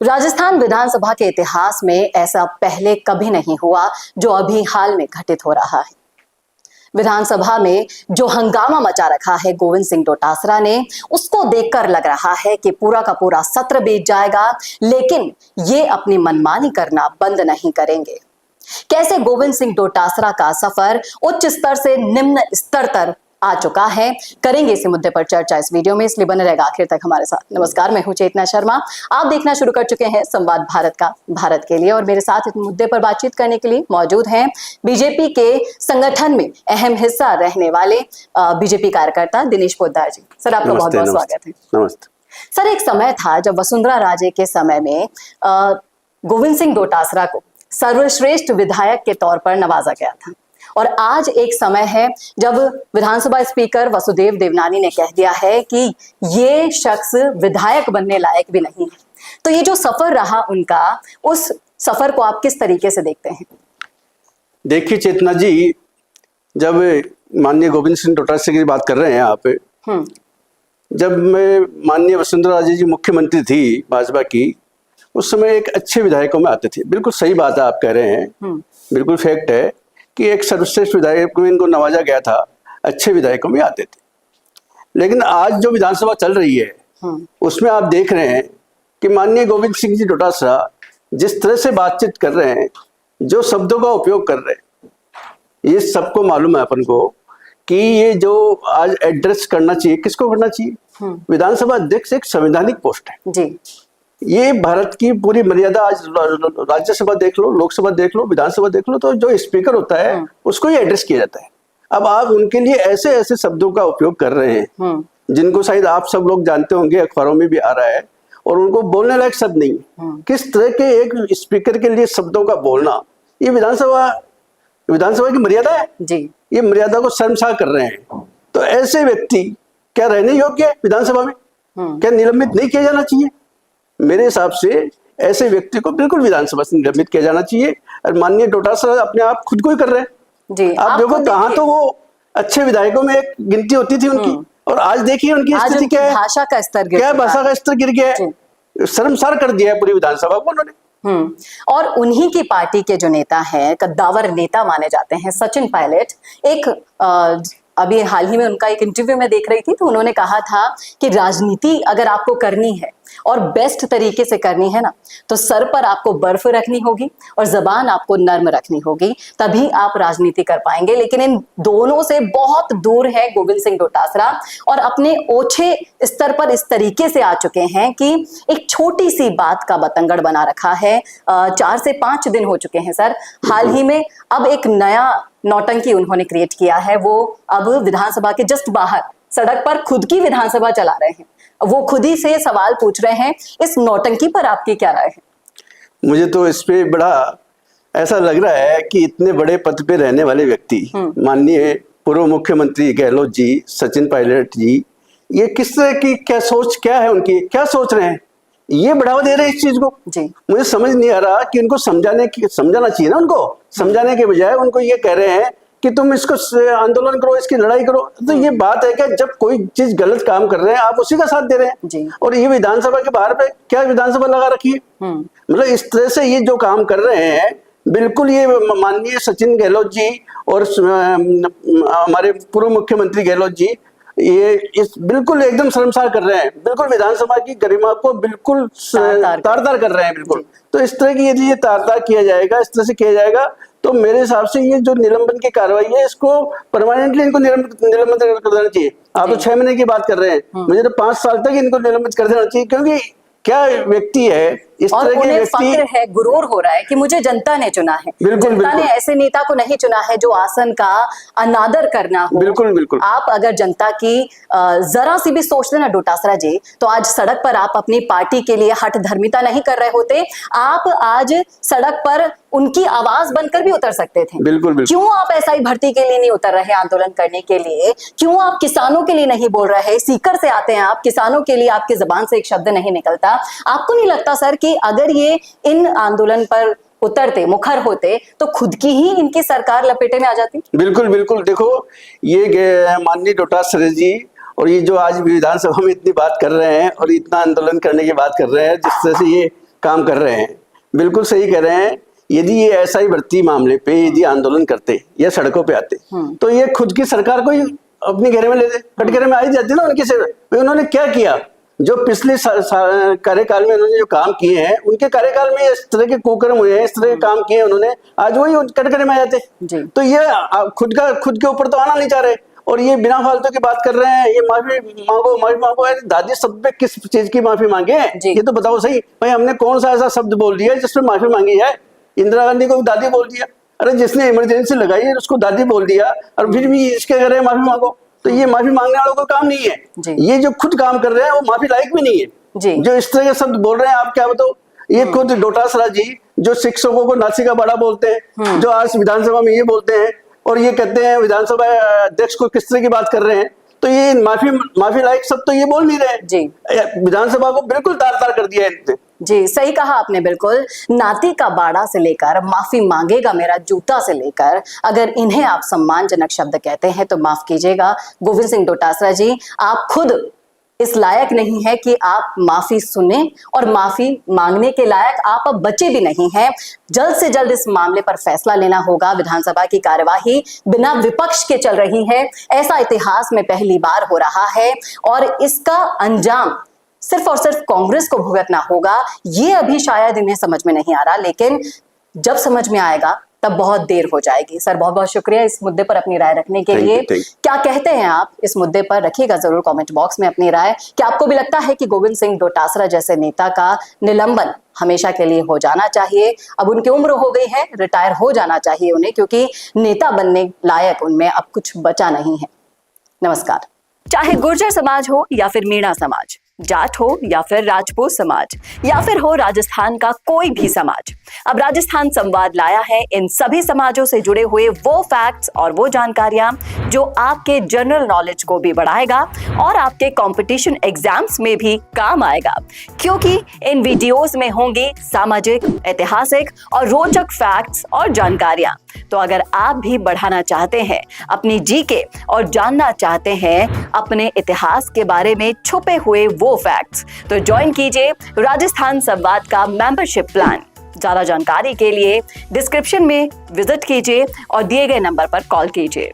राजस्थान विधानसभा के इतिहास में ऐसा पहले कभी नहीं हुआ जो अभी हाल में घटित हो रहा है। विधानसभा में जो हंगामा मचा रखा है गोविंद सिंह डोटासरा ने, उसको देखकर लग रहा है कि पूरा का पूरा सत्र बीत जाएगा, लेकिन ये अपनी मनमानी करना बंद नहीं करेंगे। कैसे गोविंद सिंह डोटासरा का सफर उच्च स्तर से निम्न स्तर तक आ चुका है, करेंगे इसी मुद्दे पर चर्चा इस वीडियो में, इसलिए बने रहेगा आखिर तक हमारे साथ। नमस्कार, मैं हूं चेतना शर्मा। आप देखना शुरू कर चुके हैं संवाद भारत का, भारत के लिए, और मेरे साथ इस मुद्दे पर बातचीत करने के लिए मौजूद हैं बीजेपी के संगठन में अहम हिस्सा रहने वाले बीजेपी कार्यकर्ता दिनेश पोद्दार जी। सर, आपका बहुत बहुत स्वागत है। नमस्ते सर, एक समय था जब वसुंधरा राजे के समय में गोविंद सिंह डोटासरा को सर्वश्रेष्ठ विधायक के तौर पर नवाजा गया था, और आज एक समय है जब विधानसभा स्पीकर वसुदेव देवनानी ने कह दिया है कि ये शख्स विधायक बनने लायक भी नहीं है। तो ये जो सफर रहा उनका, उस सफर को आप किस तरीके से देखते हैं? देखिए चेतना जी, जब माननीय गोविंद सिंह डोटासरा की बात कर रहे हैं आप, जब मैं माननीय वसुंधरा राजे जी मुख्यमंत्री थी भाजपा की, उस समय एक अच्छे विधायकों में आते थे। बिल्कुल सही बात है आप कह रहे हैं, बिल्कुल फैक्ट है कि एक सर्वश्रेष्ठ विधायक में इनको नवाजा गया था, अच्छे विधायकों में आते थे। लेकिन आज जो विधानसभा चल रही है उसमें आप देख रहे हैं कि माननीय गोविंद सिंह जी डोटासरा जिस तरह से बातचीत कर रहे हैं, जो शब्दों का उपयोग कर रहे हैं, ये सबको मालूम है अपन को कि ये जो आज एड्रेस करना चाहिए, किसको करना चाहिए? विधानसभा अध्यक्ष एक संवैधानिक पोस्ट है जी। ये भारत की पूरी मर्यादा, आज राज्यसभा देख लो, लोकसभा देख लो, विधानसभा देख लो, तो जो स्पीकर होता है उसको ही एड्रेस किया जाता है। अब आप उनके लिए ऐसे ऐसे शब्दों का उपयोग कर रहे हैं जिनको शायद आप सब लोग जानते होंगे, अखबारों में भी आ रहा है, और उनको बोलने लायक शब्द नहीं। किस तरह के एक स्पीकर के लिए शब्दों का बोलना, ये विधानसभा की मर्यादा है जी। ये मर्यादा को शर्मसार कर रहे हैं। तो ऐसे व्यक्ति क्या रहने योग्य है विधानसभा में? क्या निलंबित नहीं किया जाना चाहिए? मेरे हिसाब से ऐसे व्यक्ति को बिल्कुल विधानसभा से निलंबित किया जाना चाहिए। और माननीय डोटासरा अपने आप खुद को ही कर रहे हैं जी। आप देखो कहाँ तो वो अच्छे विधायकों में एक गिनती होती थी उनकी, और आज देखिए उनकी स्थिति क्या है, भाषा का स्तर क्या भाषा का स्तर गिर गया है, शर्मसार कर दिया है पूरी विधानसभा को उन्होंने। और उन्हीं की पार्टी के जो नेता हैं, कद्दावर नेता माने जाते हैं, सचिन पायलट, एक अभी हाल ही में उनका एक इंटरव्यू में देख रही थी, तो उन्होंने कहा था कि राजनीति अगर आपको करनी है और बेस्ट तरीके से करनी है ना, तो सर पर आपको बर्फ रखनी होगी और जबान आपको नर्म रखनी होगी, तभी आप राजनीति कर पाएंगे। लेकिन इन दोनों से बहुत दूर है गोविंद सिंह डोटासरा, और अपने ओछे स्तर पर इस तरीके से आ चुके हैं कि एक छोटी सी बात का बतंगड़ बना रखा है। 4 से 5 दिन हो चुके हैं सर, हाल ही में अब एक नया नौटंकी उन्होंने क्रिएट किया है। वो अब विधानसभा के जस्ट बाहर सड़क पर खुद की विधानसभा चला रहे हैं, वो खुद ही से सवाल पूछ रहे हैं। इस नौटंकी पर आपकी क्या राय है? मुझे तो इस पे बड़ा ऐसा लग रहा है कि इतने बड़े पद पे रहने वाले व्यक्ति, माननीय पूर्व मुख्यमंत्री गहलोत जी, सचिन पायलट जी, ये किस तरह की क्या सोच, क्या है उनकी, क्या सोच रहे हैं? ये बढ़ावा दे रहे हैं इस चीज को जी। मुझे समझ नहीं आ रहा कि उनको समझाना चाहिए ना, उनको समझाने के बजाय उनको ये कह रहे हैं कि तुम इसको आंदोलन करो, इसकी लड़ाई करो। तो ये बात है कि जब कोई चीज गलत काम कर रहे हैं आप उसी का साथ दे रहे हैं जी। और ये विधानसभा के बाहर पे क्या विधानसभा लगा रखी है? मतलब इस तरह से ये जो काम कर रहे हैं, बिल्कुल ये माननीय सचिन गहलोत जी और हमारे पूर्व मुख्यमंत्री गहलोत जी, ये इस बिल्कुल एकदम शर्मसार कर रहे हैं, बिल्कुल विधानसभा की गरिमा को बिल्कुल तार-तार कर रहे हैं बिल्कुल। तो इस तरह की यदि ये तार-तार किया जाएगा, इस तरह से किया जाएगा, तो मेरे हिसाब से ये जो निलंबन की कार्रवाई है, इसको परमानेंटली इनको निलंबित कर देना चाहिए। आप तो 6 महीने की बात कर रहे हैं, मुझे तो 5 साल तक इनको निलंबित कर देना चाहिए। क्योंकि क्या व्यक्ति है इस तरह के व्यक्ति, है, गुरूर हो रहा है कि मुझे जनता ने चुना है। जनता ने ऐसे नेता को नहीं चुना है जो आसन का अनादर करना हो। बिल्कुल। आप अगर जनता की जरा सी भी सोचते ना डोटासरा जी, तो आज सड़क पर आप अपनी पार्टी के लिए हठ धर्मिता नहीं कर रहे होते, आप आज सड़क पर उनकी आवाज बनकर भी उतर सकते थे। बिल्कुल। क्यों आप एसआई भर्ती के लिए नहीं उतर रहे आंदोलन करने के लिए? क्यों आप किसानों के लिए नहीं बोल रहे? सीकर से आते हैं आप, किसानों के लिए आपकी जुबान से एक शब्द नहीं निकलता। आपको नहीं लगता सर कि अगर ये इन आंदोलन पर उतरते, मुखर होते, तो खुद की ही इनकी सरकार लपेटे में आ जाती? बिल्कुल। देखो, ये माननीय डोटासरा जी और ये जो आज विधानसभा में इतनी बात कर रहे हैं और इतना आंदोलन करने की बात कर रहे हैं, जिस तरह से ये काम कर रहे हैं, बिल्कुल सही कह रहे हैं। यदि ये ऐसा ही भर्ती मामले पे यदि आंदोलन करते या सड़कों पे आते तो ये खुद की सरकार को ही अपने घेरे में लेते, कटघरे में आ ही जाती ना उनकी से। उन्होंने क्या किया? जो पिछले कार्यकाल में उन्होंने जो काम किए हैं, उनके कार्यकाल में इस तरह के कुकर्म हुए हैं, इस तरह के काम किए हैं उन्होंने, आज वही कटघरे में आ जाते। तो ये खुद के ऊपर तो आना नहीं चाह रहे, और ये बिना फालतू की बात कर रहे हैं, ये माफी मांगो। दादी सब पे किस चीज की माफी मांगे? ये तो बताओ सही भाई, हमने कौन सा ऐसा शब्द बोल दिया जिसमें माफी मांगी है? इंदिरा गांधी को दादी बोल दिया, अरे जिसने इमरजेंसी लगाई है उसको दादी बोल दिया, और फिर भी इसके कह रहे हैं माफी मांगो। तो ये माफी मांगने वालों का काम नहीं है। ये जो खुद काम कर रहे हैं वो माफी लायक भी नहीं है। जो इस तरह के शब्द बोल रहे हैं, आप क्या बताओ? ये खुद डोटासरा जी जो शिक्षकों को नासी का बड़ा बोलते हैं, जो आज विधानसभा में ये बोलते हैं, और ये कहते हैं विधानसभा अध्यक्ष को किस तरह की बात कर रहे हैं, तो ये माफी लायक सब तो ये बोल नहीं रहे। विधानसभा को बिल्कुल तार तार कर दिया है। जी, सही कहा आपने, बिल्कुल। नाती का बाड़ा से लेकर माफी मांगेगा मेरा जूता से लेकर, अगर इन्हें आप सम्मानजनक शब्द कहते हैं तो माफ कीजिएगा गोविंद सिंह डोटासरा जी, आप खुद इस लायक नहीं है कि आप माफी सुने, और माफी मांगने के लायक आप अब बचे भी नहीं हैं। जल्द से जल्द इस मामले पर फैसला लेना होगा। विधानसभा की कार्यवाही बिना विपक्ष के चल रही है, ऐसा इतिहास में पहली बार हो रहा है, और इसका अंजाम सिर्फ और सिर्फ कांग्रेस को भुगतना होगा। ये अभी शायद इन्हें समझ में नहीं आ रहा, लेकिन जब समझ में आएगा तब बहुत देर हो जाएगी। सर, बहुत बहुत शुक्रिया इस मुद्दे पर अपनी राय रखने के लिए। क्या कहते हैं आप इस मुद्दे पर? रखिएगा जरूर कमेंट बॉक्स में अपनी राय। क्या आपको भी लगता है कि गोविंद सिंह डोटासरा जैसे नेता का निलंबन हमेशा के लिए हो जाना चाहिए? अब उनकी उम्र हो गई है, रिटायर हो जाना चाहिए उन्हें, क्योंकि नेता बनने लायक उनमें अब कुछ बचा नहीं है। नमस्कार। चाहे गुर्जर समाज हो या फिर मीणा समाज, जाट हो या फिर राजपूत समाज, या फिर हो राजस्थान का कोई भी समाज, अब राजस्थान संवाद लाया है इन सभी समाजों से जुड़े हुए वो फैक्ट्स और वो जानकारियां जो आपके जनरल नॉलेज को भी बढ़ाएगा और आपके कंपटीशन एग्जाम्स में भी काम आएगा, क्योंकि इन वीडियोस में होंगी सामाजिक, ऐतिहासिक और रोचक फैक्ट्स और जानकारियां। तो अगर आप भी बढ़ाना चाहते हैं अपनी जीके और जानना चाहते हैं अपने इतिहास के बारे में छुपे हुए वो फैक्ट्स, तो ज्वाइन कीजिए राजस्थान संवाद का मेंबरशिप प्लान। ज्यादा जानकारी के लिए डिस्क्रिप्शन में विजिट कीजिए और दिए गए नंबर पर कॉल कीजिए।